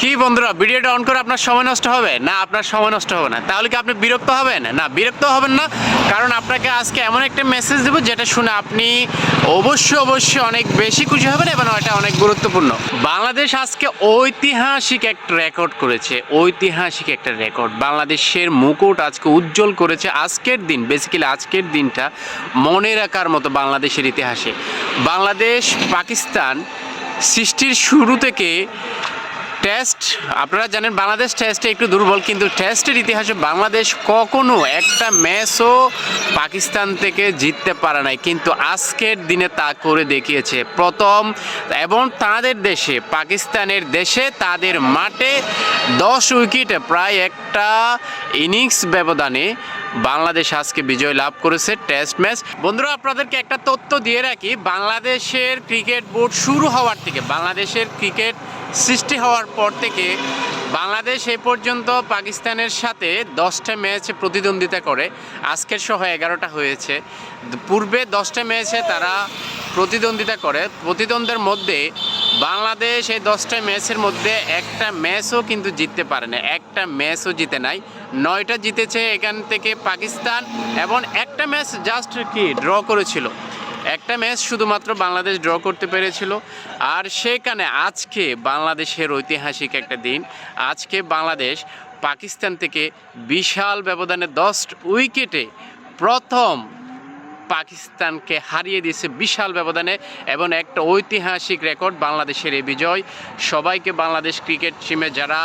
কি বন্ধুরা, ভিডিওটা অন করে আপনার সময় নষ্ট হবে না? আপনার সময় নষ্ট হবে না। তাহলে কি আপনি বিরক্ত হবেন না? বিরক্ত হবেন না, কারণ আপনাকে আজকে এমন একটা মেসেজ দেবো যেটা শুনে আপনি অবশ্যই অনেক বেশি খুশি হবেন এবং এটা অনেক গুরুত্বপূর্ণ। বাংলাদেশ আজকে ঐতিহাসিক একটা রেকর্ড করেছে, ঐতিহাসিক একটা রেকর্ড। বাংলাদেশের মুকুট আজকে উজ্জ্বল করেছে। আজকের দিন, বেসিক্যালি আজকের দিনটা মনে রাখার মতো বাংলাদেশের ইতিহাসে। বাংলাদেশ পাকিস্তান সৃষ্টির শুরু থেকে টেস্ট, আপনারা জানেন বাংলাদেশ টেস্টে একটু দুর্বল, কিন্তু টেস্টের ইতিহাসে বাংলাদেশ কখনো একটা ম্যাচও পাকিস্তান থেকে জিততে পারে নাই, কিন্তু আজকের দিনে তা করে দেখিয়েছে। প্রথম এবং তাদের দেশে, পাকিস্তানের দেশে, তাদের মাঠে 10 উইকেটে প্রায় একটা ইনিংস ব্যবধানে বাংলাদেশ আজকে বিজয় লাভ করেছে টেস্ট ম্যাচ। বন্ধুরা, আপনাদেরকে একটা তথ্য দিয়ে রাখি, বাংলাদেশের ক্রিকেট বোর্ড শুরু হওয়ার থেকে, বাংলাদেশের ক্রিকেট সৃষ্টি হওয়ার পর থেকে বাংলাদেশ এ পর্যন্ত পাকিস্তানের সাথে 10টা ম্যাচে প্রতিদ্বন্দ্বিতা করে, আজকের সহ 11টা হয়েছে। পূর্বে 10টা ম্যাচে তারা প্রতিদ্বন্দ্বিতা করে। প্রতিদ্বন্দ্বের মধ্যে বাংলাদেশ এই 10টা ম্যাচের মধ্যে একটা ম্যাচও কিন্তু জিততে পারে না, একটা ম্যাচও জিতে নাই। 9টা জিতেছে এখান থেকে পাকিস্তান, এবং একটা ম্যাচ জাস্ট ড্র করেছিল। একটা ম্যাচ শুধুমাত্র বাংলাদেশ ড্র করতে পেরেছিল। আর সেখানে আজকে বাংলাদেশের ঐতিহাসিক একটা দিন। আজকে বাংলাদেশ পাকিস্তান থেকে বিশাল ব্যবধানে 10 উইকেটে প্রথম পাকিস্তানকে হারিয়ে দিয়েছে বিশাল ব্যবধানে, এবং একটা ঐতিহাসিক রেকর্ড বাংলাদেশের এই বিজয়। সবাইকে, বাংলাদেশ ক্রিকেট টিমে যারা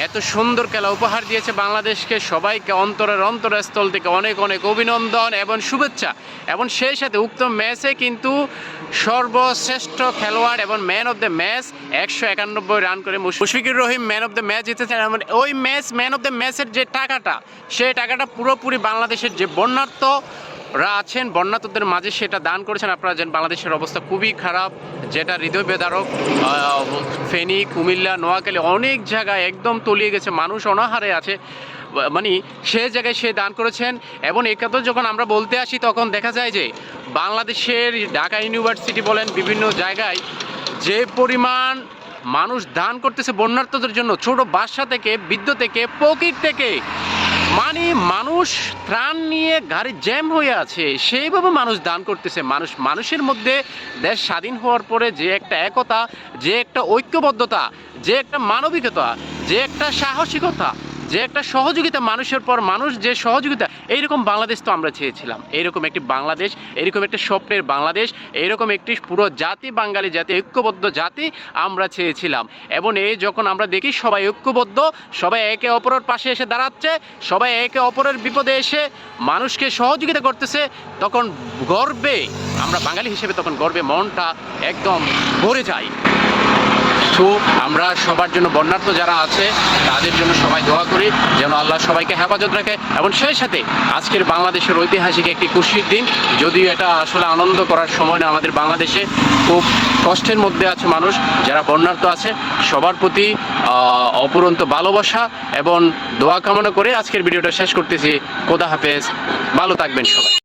এত সুন্দর খেলা উপহার দিয়েছে বাংলাদেশকে, সবাইকে অন্তরস্থল থেকে অনেক অভিনন্দন এবং শুভেচ্ছা। এবং সেই সাথে উক্ত ম্যাচে কিন্তু সর্বশ্রেষ্ঠ খেলোয়াড় এবং man of the match 191 run করে Mushfiqur Rahim man of the match জিতেছেন। ওই ম্যাচ, ম্যান অফ দ্য ম্যাচের যে টাকাটা, সেই টাকাটা পুরোপুরি বাংলাদেশের যে বন্যার্থরা আছেন, বন্যার্থদের মাঝে সেটা দান করেছেন। আপনারা জানেন বাংলাদেশের অবস্থা খুবই খারাপ, যেটা হৃদয় বেদারক। ফেনী, কুমিল্লা, নোয়াখালী অনেক জায়গায় একদম তলিয়ে গেছে, মানুষ অনাহারে আছে। মানে সে জায়গায় সে দান করেছেন। এবং এই কথা যখন আমরা বলতে আসি, তখন দেখা যায় যে বাংলাদেশের ঢাকা ইউনিভার্সিটি বলেন, বিভিন্ন জায়গায় যে পরিমাণ মানুষ দান করতেছে বন্যার্থদের জন্য, ছোট বাসা থেকে, বিদ্যুৎ থেকে, পকেট থেকে, মানে মানুষ ত্রাণ নিয়ে গাড়ি জ্যাম হয়ে আছে, সেইভাবে মানুষ দান করতেছে। মানুষের মধ্যে দেশ স্বাধীন হওয়ার পরে যে একটা একতা, যে একটা ঐক্যবদ্ধতা, যে একটা মানবিকতা, যে একটা সাহসিকতা, যে একটা সহযোগিতা, মানুষের পর মানুষ যে সহযোগিতা, এইরকম বাংলাদেশ তো আমরা চেয়েছিলাম। এইরকম একটি বাংলাদেশ, এইরকম একটা স্বপ্নের বাংলাদেশ, এইরকম একটি পুরো জাতি, বাঙালি জাতি, ঐক্যবদ্ধ জাতি আমরা চেয়েছিলাম। এবং এই যখন আমরা দেখি সবাই ঐক্যবদ্ধ, সবাই একে অপরের পাশে এসে দাঁড়াচ্ছে, সবাই একে অপরের বিপদে এসে মানুষকে সহযোগিতা করতেছে, তখন গর্বে, আমরা বাঙালি হিসেবে তখন গর্বে মনটা একদম ভরে যায়। তো আমরা সবার জন্য, বন্যার্থ যারা আছে তাদের জন্য সবাই দোয়া করি যেন আল্লাহ সবাইকে হেফাজত রাখে। এবং সেই সাথে আজকের বাংলাদেশের ঐতিহাসিক একটি খুশির দিন, যদিও এটা আসলে আনন্দ করার সময় না, আমাদের বাংলাদেশে খুব কষ্টের মধ্যে আছে মানুষ, যারা বন্যার্থ আছে, সবার প্রতি অপুরন্ত ভালোবাসা এবং দোয়া কামনা করে আজকের ভিডিওটা শেষ করতেছি। খোদা হাফেজ, ভালো থাকবেন সবাই।